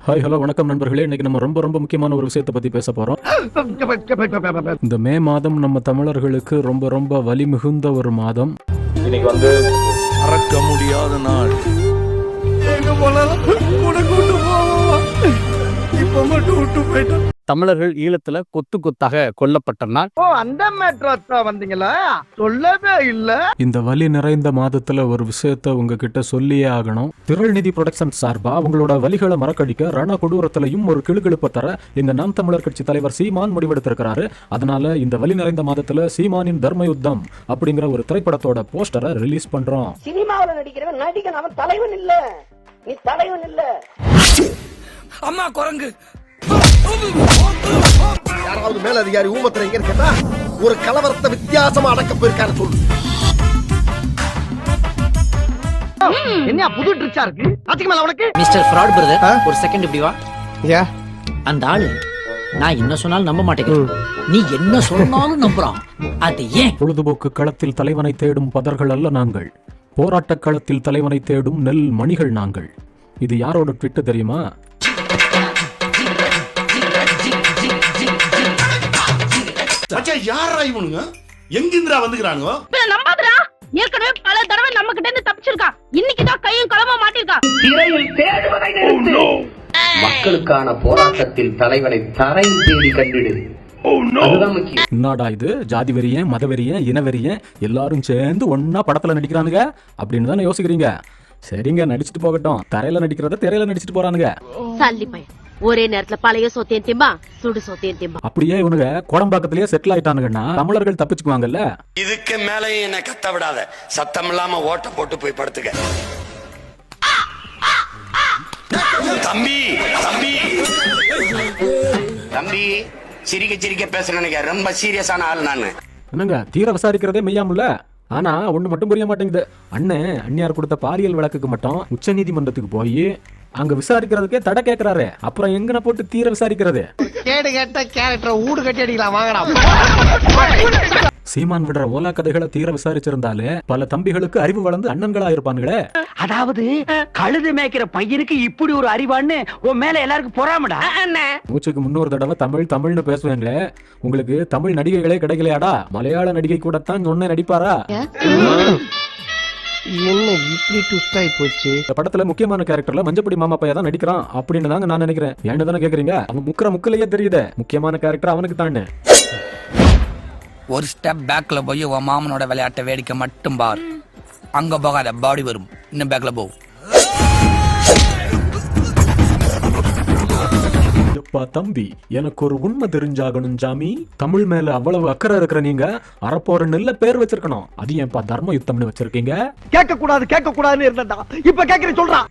Hi hello வணக்கம் நண்பர்களே. இன்னைக்கு நம்ம ரொம்ப முக்கியமான ஒரு விஷயத்தை பத்தி பேச போறோம். இந்த மே மாதம் நம்ம தமிழர்களுக்கு ரொம்ப வலி மிகுந்த ஒரு மாதம். இன்னைக்கு வந்து மறக்க முடியாத நாள். தமிழர்கள் ஈழத்துல கொத்து கொத்தாக கொல்லப்பட்ட நாள். அந்த மேட்ரா வந்தீங்களா? சொல்லவே இல்ல. இந்த வலி நிறைந்த மாதத்துல ஒரு விஷயத்த உங்ககிட்ட சொல்லியே ஆகணும். திரள்நிதி புரொடக்ஷன் சார்பா உங்களோட வலிகளை மறக்கடிக்க ரண கொடூரத்திலையும் ஒரு கிளுகிழுப்ப தர எங்க நாம் தமிழர் கட்சி தலைவர் சீமான் முடிவெடுத்திருக்கிறாரு. அதனால இந்த வலி நிறைந்த மாதத்துல சீமானின் தர்ம யுத்தம் அப்படிங்கிற ஒரு திரைப்படத்தோட போஸ்டரை ரிலீஸ் பண்றோம். சினிமாவில் நடிக்கிறவன் நடிகன், அவன் தலைவன் இல்ல. நீ தலைவன் இல்ல. அம்மா குரங்கு யாராவது மேல அதிகாரி ஊமத்துல எங்க இருக்கா? ஒரு கலவரத்தை வித்தியாசமா அடக்க போயிருக்காரு சொல்லு. என்ன புது ட்ரிக்ஸா இருக்கு? அதுக்கு மேல உனக்கு மிஸ்டர் ஃப்ராட் பிரதர், ஒரு செகண்ட் இப்படி வா. அந்த ஆளு நான் என்ன சொன்னாலும் நம்ப மாட்டேங்கிறேன், நீ என்ன சொன்னாலும் நம்புறான். அது ஏன்? பொழுதுபோக்கு களத்தில் தலைவனை தேடும் பதர்கள் அல்ல நாங்கள், போராட்ட களத்தில் தலைவனை தேடும் நெல் மணிகள் நாங்கள். இது யாரோட ட்விட் தெரியுமா? யாரா இவனுங்க? எங்கிந்திரா வந்துக்கிறானுங்க? நம்பாதடா, ஏற்கனவே பல தடவை நம்ம கிட்ட இருந்து தப்பிச்சிருக்கா. இன்னைக்கு தான் கையும் களமா மாட்டிருக்கா. மக்களுக்கான போராட்டத்தில் தலைவனை தரையில் தேடி கண்டிடு. என்னடா இது, ஜாதி வெறியன், மத வெறியன், இன வெறியன் எல்லாரும் சேர்ந்து ஒன்னா படத்துல நடிக்கிறானுங்க அப்படின்னு தானே யோசிக்கிறீங்க? சரிங்க, நடிச்சுட்டு போகட்டும். தரையில நடிக்கிறத திரையில நடிச்சுட்டு போறானுங்க. சல்லி பையன் ஒரே நேரத்துல பழைய சொத்தையும் திம்பா, சுடு சொத்தையும் திம்பா. அப்படியே இவனுங்க கோடம்பாக்கத்திலேயே செட்டில் ஆயிட்டானுங்கன்னா தமிழர்கள் தப்பிச்சுக்குவாங்கல்ல. இதுக்கு மேலே என்ன கத்த விடாத, சத்தம் இல்லாம ஓட்ட போட்டு போய் படுத்துக்க. தம்பி தம்பி தம்பி, சிரிக்க சிரிக்க பேச நினைக்க, ரொம்ப சீரியஸான ஆள் நானு. என்னங்க தீர விசாரிக்கிறதே மெய்யாமுல்ல. ஆனா ஒண்ணு மட்டும் புரிய மாட்டேங்குது. அண்ணியார் கொடுத்த பாலியல் வழக்குக்கு மட்டும் உச்ச நீதிமன்றத்துக்கு போய் அங்க விசாரிக்கிறதுக்கே தடை கேட்கிறாரு. அப்புறம் எங்கன போட்டு தீர விசாரிக்கிறது? கேடு கேட்ட கேரக்டர் ஊடு கட்டி அடிக்கலாம் வாங்கடா. சீமான் விடுற ஓலா கதைகளை தீர விசாரிச்சிருந்தாலே பல தம்பிகளுக்கு அறிவு வளர்ந்து அண்ணன்களா இருப்பானுங்களே. அதாவது கழுது மேய்க்கிற பையனுக்கு இப்படி ஒரு அறிவான்னு உன் மேல எல்லாருக்கும் பொறாமடா. மூச்சுக்கு முன்னொரு தடவை தமிழ்னு பேசுவேங்க. உங்களுக்கு தமிழ் நடிகைகளே கிடைக்கலையாடா? மலையாள நடிகை கூட தான் சொன்ன நடிப்பாரா? என்ன இப்படி ட்விஸ்ட் ஆயி போச்சு? இந்த படத்துல முக்கியமான கேரக்டர்ல மஞ்சப்படி மாமா பையன் தான் நடிக்கிறான் அப்படின்னு தாங்க நான் நினைக்கிறேன். ஏன்னு தானே கேக்குறீங்க? அவன் முக்கிலேயே தெரியுது முக்கியமான கேரக்டர் அவனுக்கு தானே. ஒரு ஸ்டெப் பேக்ல போய் உன் மாமனோட விளையாட்டை வேடிக்கை மட்டும் பார். அங்க போகாத, பாடி வரும். இன்னும் பேக்ல போ. தம்பி, எனக்கு ஒரு உண்மை தெரிஞ்சாகணும் ஜாமி. தமிழ் மேல அவ்வளவு அக்கறை இருக்கிற நீங்க அறப்போற நல்ல பேர் வச்சிருக்கணும். அது ஏன்பா தர்ம யுத்தம்னு வச்சிருக்கீங்க? கேட்க கூடாதுன்னு இருந்தா இப்ப கேக்குறேன் சொல்றான்.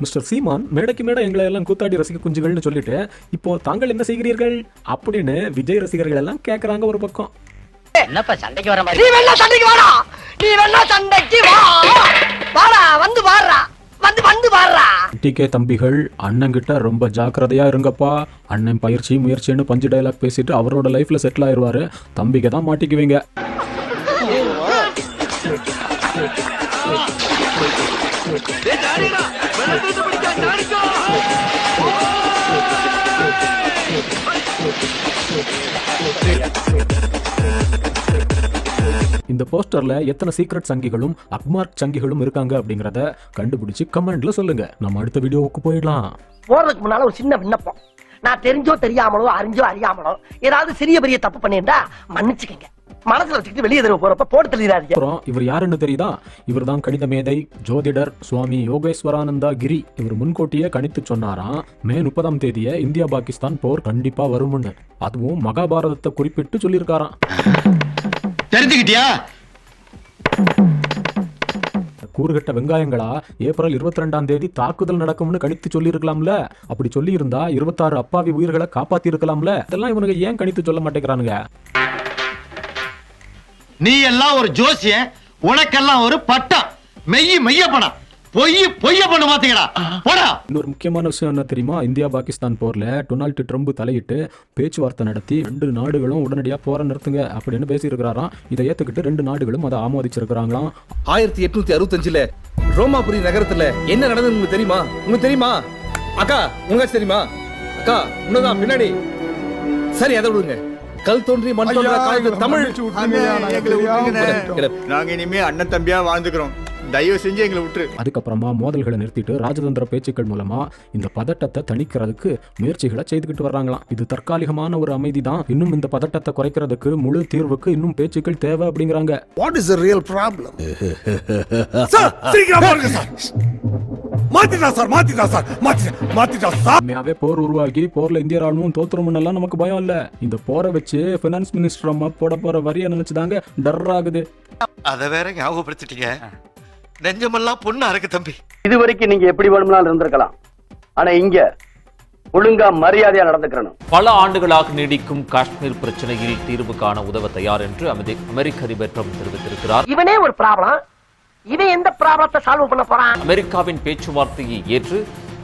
மிஸ்டர் சீமான் மேடைக்கு மேடை எங்களை எல்லாம் கூத்தாடி ரசிக குஞ்சுகள்னு சொல்லிட்டு இப்போ தாங்கள் என்ன செய்கிறீர்கள் அப்படின்னு விஜய் ரசிகர்கள் எல்லாம் கேக்குறாங்க ஒரு பக்கம். என்னப்பா சண்டைக்கு வர மாதிரி? நீ வேணா சண்டைக்கு வாடா, நீ வேணா சண்டைக்கு வா. வாடா, வந்து பாடுறா, வந்து பாடுறா. டிகே தம்பிகள், அண்ணன் கிட்ட ரொம்ப ஜாக்கிரதையா இருங்கப்பா. அண்ணன் பயிற்சி முயற்சின்னு பஞ்சு டைலாக் பேசிட்டு அவரோட லைஃப்ல செட்டில் ஆயிருவாரு. தம்பிக்கு தான் மாட்டிக்குவீங்க. இந்த போஸ்டர்ல எத்தனை சீக்ரெட் சங்கிகளும் அக்மார்க் சங்கிகளும் இருக்காங்க அப்படிங்கறத கண்டுபிடிச்சு கமெண்ட்ல சொல்லுங்க. நம்ம அடுத்த வீடியோவுக்கு போயிடலாம். போறதுக்கு முன்னால ஒரு சின்ன விண்ணப்பம். நான் தெரிஞ்சோ தெரியாமலோ அறிஞ்சோ அறியாமலோ ஏதாவது சிறிய பெரிய தப்பு பண்ணியிருந்தா மன்னிச்சுக்கங்க. மனசுல வச்சுக்கிட்டு வெளியே தடவை போறப்ப போட்டு தெளிவாதீங்க. அப்புறம் இவர் யாருன்னு தெரியுதா? இவர் தான் கணித மேதை, ஜோதிடர் சுவாமி யோகேஸ்வரானந்தா கிரி. இவர் முன்கூட்டியே கணித்து சொன்னாராம், மே 30ஆம் தேதியே இந்தியா பாகிஸ்தான் போர் கண்டிப்பா வரும்னு. அதுவும் மகாபாரதத்தை குறிப்பிட்டு சொல்லியிருக்காராம். தெரிஞ்சுக்கிட்டியா? கூறுகட்ட வெங்காயங்களா, ஏப்ரல் 22ஆம் தேதி தாக்குதல் நடக்கும்னு கணித்து சொல்லி இருக்கலாம்ல. அப்படி சொல்லி இருந்தா 26 அப்பாவி உயிர்களை காப்பாத்தி இருக்கலாம்ல. இதெல்லாம் இவனுங்க ஏன் கணித்து சொல்ல மாட்டேங்கிறானுங்க? நீ எல்லாம் ஒரு ஜோசியன், உனக்கெல்லாம் ஒரு பட்டம். மெய்ய பணம். பொய்ய பண்ண மாத்தீங்கடா போடா. இன்னொரு முக்கியமான விஷயம் என்ன தெரியுமா? இந்தியா பாகிஸ்தான் போர்ல டொனால்டு ட்ரம்ப் தலையிட்டு பேச்சுவார்த்தை நடத்தி 2 நாடுகளும் உடனடியாக போரை நிறுத்துங்க அப்படின்னு பேசியிருக்கிறாராம். இதை ஏத்துக்கிட்டு 2 நாடுகளும் அதை ஆமோதிச்சிருக்கிறாங்களாம். 1865 ரோமாபுரி நகரத்துல என்ன நடந்தது உங்களுக்கு தெரியுமா? தெரியுமா அக்கா? உங்களுக்கு தெரியுமா அக்கா? உன்னதான் பின்னாடி. சரி, அதை விடுங்க. கல் தோன்றி மண் தோன்ற காலத்து தமிழ். நாங்க இனிமே அண்ணன் தம்பியா வாழ்ந்துக்கிறோம், தயவு செஞ்சு எங்களை விட்டுரு. அதுக்கப்புறமா மோதல்களை நிறுத்திட்டு ராஜதந்திர பேச்சுக்கள் மூலமா இந்த பதட்டத்தை தணிக்கிறதுக்கு முயற்சிகளை செய்துக்கிட்டு வர்றாங்களாம். இது தற்காலிகமான ஒரு அமைதி தான். இன்னும் இந்த பதட்டத்தை குறைக்கிறதுக்கு முழு தீர்வுக்கு இன்னும் பேச்சுக்கள் தேவை அப்படிங்கிறாங்க. What is the real problem? உண்மையாவே போர் உருவாகி போர்ல இந்திய ராணுவம் தோத்துருமுன்னு எல்லாம் நமக்கு பயம் இல்ல. இந்த போரை வச்சு பினான்ஸ் மினிஸ்டர் அம்மா போட போற வரியை நினைச்சுதாங்க டர் ஆகுது. அத வேற ஞாபகப்படுத்திட்டீங்க. நெஞ்சமெல்லாம் பொண்ணா இருக்கு தம்பி. இது வரைக்கும் நீங்க எப்படி வேணும்னாலும் இருந்திருக்கலாம், ஆனா இங்க ஒழுங்கா மரியாதையா நடந்துக்கணும். பல ஆண்டுகளாக நீடிக்கும் காஷ்மீர் பிரச்சனையில் தீர்வு காண உதவ தயார் என்று அமெரிக்க அதிபர் ட்ரம்ப் தெரிவித்திருக்கிறார். இவனே ஒரு ப்ராப்ளம், இவன் எந்த ப்ராப்ளத்தை சால்வ் பண்ண போறான்? அமெரிக்காவின் பேச்சுவார்த்தையை ஏற்று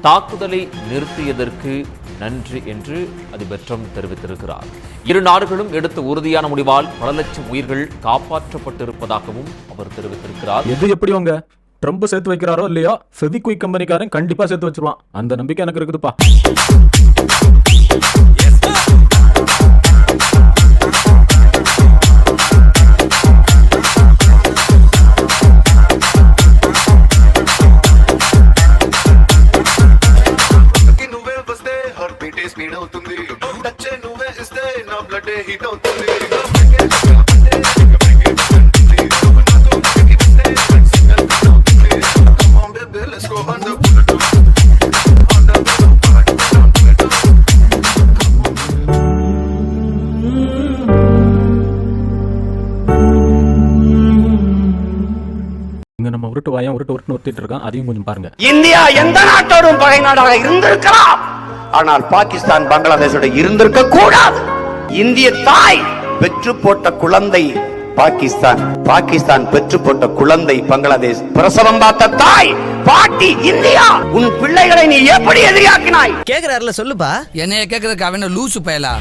தாக்குதலை நிறுத்தியதற்கு நன்றி என்று அதிபர் ட்ரம்ப் தெரிவித்திருக்கிறார். 2 நாடுகளும் எடுத்த உறுதியான முடிவால் பல லட்சம் உயிர்கள் காப்பாற்றப்பட்டிருப்பதாகவும் அவர் தெரிவித்திருக்கிறார். எது எப்படி உங்க ட்ரம்ப் சேர்த்து வைக்கிறாரோ இல்லையோ, ஃபெவிக்விக் கம்பெனிக்காரன் கண்டிப்பா சேர்த்து வச்சிருவான். அந்த நம்பிக்கை எனக்கு இருக்குதுப்பா. நம்ம உருட்டு வாயம் உருட்டு இருக்கான். அதையும் கொஞ்சம் பாருங்க. இந்தியா எந்த நாட்டோடும் பகை நாடாக இருந்திருக்கலாம், ஆனால் பாகிஸ்தான் பங்களாதேஷோட இருந்திருக்க கூடாது. இந்திய தாய் பெற்று போட்ட குழந்தை பாகிஸ்தான், பாகிஸ்தான் பெற்று போட்ட குழந்தை பங்களாதேஷ். பிரசவம் பார்த்த தாய் பாட்டி இந்தியா. உன் பிள்ளைகளை நீ எப்படி எதிரியாக்கினாய்? கேக்குறாருல, சொல்லுப்பா. என்னைய கேக்குறதுக்கு அவன லூசு பயலா,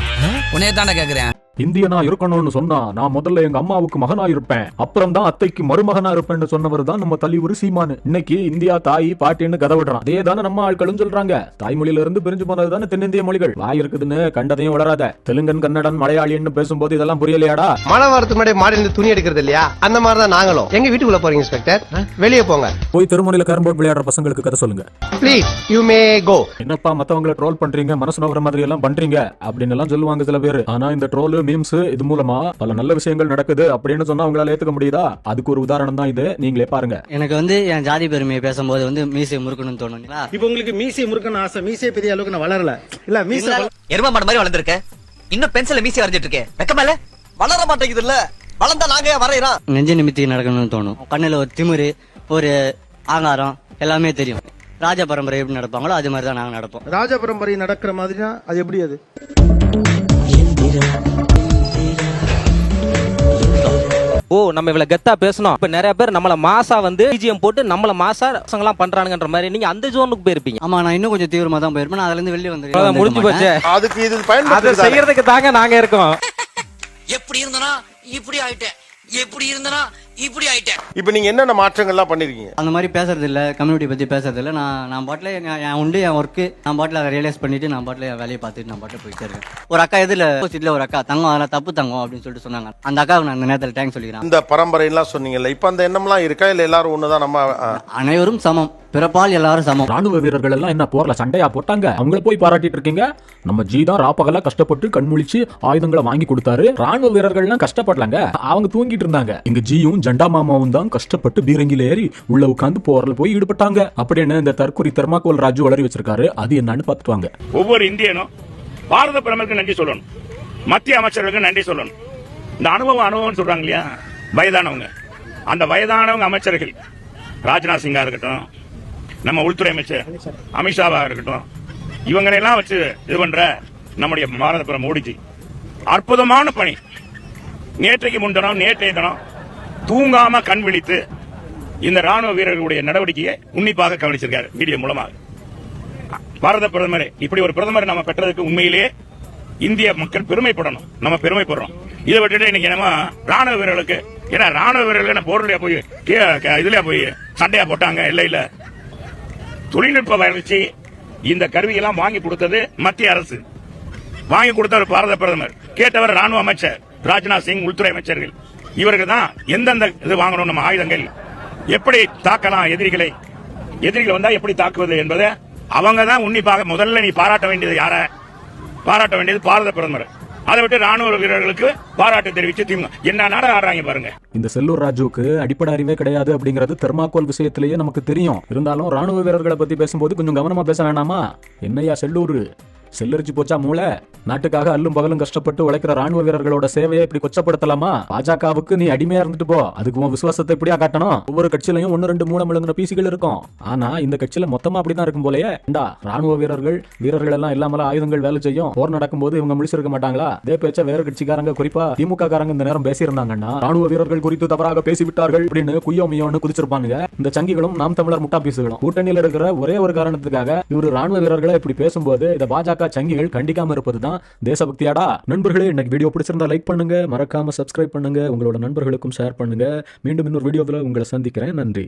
உன்னைய தானே கேக்குறேன். இந்தியனா இருக்கணும்னு சொன்னா நான் முதல்ல எங்க அம்மாவுக்கு மகனா இருப்பேன், அப்புறம் தான் அத்தைக்கு மருமகனா இருப்பேன்னு சொன்னவர் தான் நம்ம தலைவர் சீமானு. இன்னைக்கு இந்தியா தாய் பாட்டின்னு கதை விடுறான். அதே தானே நம்ம ஆட்களும் சொல்றாங்க. தாய்மொழியில இருந்து பிரிஞ்சு போனது தானே தென்னிந்திய மொழிகள். வாய் இருக்குதுன்னு கண்டதையும் வளராத. தெலுங்கன், கன்னடன், மலையாளின்னு பேசும்போது இதெல்லாம் புரியலையாடா? மழை வரதுக்கு முன்னாடி மாடியில துணி எடுக்கிறது இல்லையா? அந்த மாதிரி தான் நாங்களும். எங்க வீட்டுக்குள்ள போறீங்க இன்ஸ்பெக்டர்? வெளியே போங்க. போய் திருமணில கேரம்போர்ட் விளையாடுற பசங்களுக்கு கதை சொல்லுங்க. ப்ளீஸ் யூ மே கோ. என்னப்பா மத்தவங்களை ட்ரோல் பண்றீங்க, மனசு நோக்கிற மாதிரி எல்லாம் பண்றீங்க அப்படின்னு எல்லாம் சொல்லுவாங்க சில பேர். ஆனா இந்த ட்ரோல், மீம்ஸ் இது மூலமா பல நல்ல விஷயங்கள் நடக்குது அப்படின்னு சொன்னா உங்களால ஏத்துக்க முடியுதா? அதுக்கு ஒரு உதாரணம் தான் இது. நீங்களே பாருங்க. எனக்கு என் ஜாதி பெருமையை பேசும்போது மீசை முறுக்கணும்னு தோணுங்களா? இப்போ உங்களுக்கு மீசை முறுக்கணும் ஆசை. மீசை பெரிய அளவுக்கு நான் வளரல. இல்ல மீசை எரும மாடு மாதிரி வளர்ந்திருக்க. இன்னும் பென்சில மீசை வரைஞ்சிட்டு இருக்கே. வெக்கமேல வளர மாட்டேங்குது இல்ல. வளர்ந்தா நாங்க வரையறோம். நெஞ்ச நிமித்தி நடக்கணும்னு தோணும். கண்ணுல ஒரு திமிரு, ஒரு ஆங்காரம் எல்லாமே தெரியும். ராஜ பரம்பரை எப்படி நடப்பாங்களோ அது மாதிரி தான் நாங்க நடப்போம். ராஜ பரம்பரை நடக்கிற மாதிரினா அது எப்படி? அது ஓ, நம்ம இவ்வளவு கெத்தா பேசணும். இப்ப நிறைய பேர் நம்மள மாசா பிஜிஎம் போட்டு நம்மள மாசா பசங்கலாம் பண்றானுங்கன்ற மாதிரி நீங்க அந்த ஜோனுக்கு போயிருப்பீங்க. ஆமா, நான் இன்னும் கொஞ்சம் தீவிரமா தான் போயிருப்பேன். நான் அதுல இருந்து வெளியே வந்துருக்கேன். முடிஞ்சு போச்சு. அதுக்கு இது பயன்படுத்த அதை செய்யறதுக்கு தாங்க நாங்க இருக்கோம். எப்படி இருந்தனா இப்படி ஆயிட்டேன், எப்படி இருந்தனா இப்படி ஆயிட்டேன். இப்போ நீங்க என்னென்ன மாற்றங்கள்லாம் பண்ணிருக்கீங்க? அந்த மாதிரி பேசுறது இல்ல, கம்யூனிட்டி பத்தி பேசுறது இல்ல. நான் பாட்டில என் உண்டு, என் ஒர்க்கு நான் பாட்டில அதை ரியலைஸ் பண்ணிட்டு நான் பாட்டில என் வேலையை பார்த்துட்டு நான் பாட்டில போயிட்டே இருக்கேன். ஒரு அக்கா இதுல ஒரு அக்கா தங்கம், அதெல்லாம் தப்பு தங்கம் அப்படின்னு சொல்லிட்டு சொன்னாங்க. அந்த அக்காவுக்கு நான் அந்த நேரத்தில் தேங்க்ஸ் சொல்லிக்கிறேன். இந்த பரம்பரை எல்லாம் சொன்னீங்கல்ல, இப்ப அந்த எண்ணம்லாம் இருக்கா? இல்ல எல்லாரும் ஒண்ணுதான்? நம்ம அனைவரும் சமம், பிறப்பால் எல்லாரும் சமம். ராணுவ வீரர்கள் எல்லாம் என்ன போர்ல சண்டையா போட்டாங்க? அவங்கள போய் பாராட்டிட்டு இருக்கீங்க. நம்ம ஜி தான் ராப்பகலா கஷ்டப்பட்டு கண்முழிச்சு ஆயுதங்களை வாங்கி கொடுத்தாரு. ராணுவ வீரர்கள் எல்லாம் கஷ்டப்படலாங்க, அவங்க தூங்கிட்டு இருந்தாங்க. எங்க ஜியும் ஜண்டா மாமாவும் தான் கஷ்டப்பட்டு பீரங்கில ஏறி உள்ள உட்கார்ந்து போர்ல போய் ஈடுபட்டாங்க அப்படின்னு இந்த தற்கொலை தெர்மாக்கோல் ராஜு வளரி வச்சிருக்காரு. அது என்னன்னு பார்த்துட்டு வாங்க. ஒவ்வொரு இந்தியனும் பாரத பிரதமருக்கு நன்றி சொல்லணும், மத்திய அமைச்சர்களுக்கு நன்றி சொல்லணும். இந்த அனுபவம் சொல்றாங்க இல்லையா, வயதானவங்க, அந்த வயதானவங்க அமைச்சர்கள், ராஜ்நாத் சிங்கா இருக்கட்டும், நம்ம உள்துறை அமைச்சர் அமித்ஷாவா இருக்கட்டும், இவங்களெல்லாம் வச்சு இது பண்ற நம்முடைய பாரத பிரதமர் மோடிஜி அற்புதமான பணி. நேற்றைய தினம் தூங்காம கண் விழித்து இந்த ராணுவ வீரர்களுடைய நடவடிக்கையை உன்னிப்பாக கவனிச்சிருக்காரு மீடியா மூலமாக. பாரத பிரதமரே, இப்படி ஒரு பிரதமர் நம்ம பெற்றதுக்கு உண்மையிலேயே இந்திய மக்கள் பெருமைப்படணும். நம்ம பெருமைப்படுறோம். இதை விட்டுட்டு இன்னைக்கு என்னமா ராணுவ வீரர்களுக்கு, ஏன்னா ராணுவ வீரர்கள் போர்லயா போய் இதுலயா போய் சண்டையா போட்டாங்க? இல்ல தொழில்நுட்ப வளர்ச்சி இந்த கருவியெல்லாம் வாங்கி கொடுத்தது மத்திய அரசு, வாங்கி கொடுத்தவர் பாரத பிரதமர், கேட்டவர் ராணுவ அமைச்சர் ராஜ்நாத் சிங், உள்துறை அமைச்சர்கள். இவர்கள் தான் எந்தெந்த இது வாங்கணும், நம்ம ஆயுதங்கள் எப்படி தாக்கலாம், எதிரிகள் வந்தா எப்படி தாக்குவது என்பதை அவங்க தான் உன்னிப்பாக. முதல்ல நீ பாராட்ட வேண்டியது யார? பாராட்ட வேண்டியது பாரத பிரதமர். அதை விட்டு ராணுவ வீரர்களுக்கு பாராட்டு தெரிவிச்சு திமுக என்ன நாடகம் ஆடுறாங்க பாருங்க. இந்த செல்லூர் ராஜுவுக்கு அடிப்படை அறிவே கிடையாது அப்படிங்கிறது தெர்மாக்கோல் விஷயத்திலேயே நமக்கு தெரியும். இருந்தாலும் ராணுவ வீரர்களை பத்தி பேசும்போது கொஞ்சம் கவனமா பேச வேணாமா? என்னையா செல்லூர், செல்லரிச்சு போச்சா மூளை? நாட்டுக்காக அல்லும் பகலும் கஷ்டப்பட்டு உழைக்கிற ராணுவ வீரர்களோட சேவையை இப்படி கொச்சப்படுத்தலாமா? பாஜகவுக்கு நீ அடிமையா இருந்துட்டு போ, அதுக்கு உன் விசுவாசத்தை இப்படியா காட்டணும்? ஒவ்வொரு கட்சியிலையும் 1-2 மூலம் விழுங்கின பீசிகள் இருக்கும். ஆனா இந்த கட்சியில மொத்தமா அப்படிதான் இருக்கும் போலயே. ராணுவ வீரர்கள் எல்லாம் இல்லாமல ஆயுதங்கள் வேலை செய்யும். போர் நடக்கும்போது இவங்க முடிச்சிருக்க மாட்டாங்களா? இதே பேச்ச வேற கட்சிக்காரங்க, குறிப்பா திமுக காரங்க இந்த நேரம் பேசியிருந்தாங்கன்னா, ராணுவ வீரர்கள் குறித்து தவறாக பேசிவிட்டார்கள் அப்படின்னு குய்யோமியோன்னு குதிச்சிருப்பாங்க. இந்த சங்கிகளும் நாம் தமிழர் முட்டா பீசுகளும் கூட்டணியில் இருக்கிற ஒரே ஒரு காரணத்துக்காக இவரு ராணுவ வீரர்களை இப்படி பேசும்போது இந்த பாஜக சங்கிகள் கண்டிக்காம இருப்பதுதான் தேசபக்தியாடா? நண்பர்களே, இன்னைக்கு வீடியோ பிடிச்சிருந்தா லைக் பண்ணுங்க, மறக்காம சப்ஸ்கிரைப் பண்ணுங்க, உங்களோட நண்பர்களுக்கும் ஷேர் பண்ணுங்க. மீண்டும் இன்னொரு வீடியோவில் உங்களை சந்திக்கிறேன். நன்றி.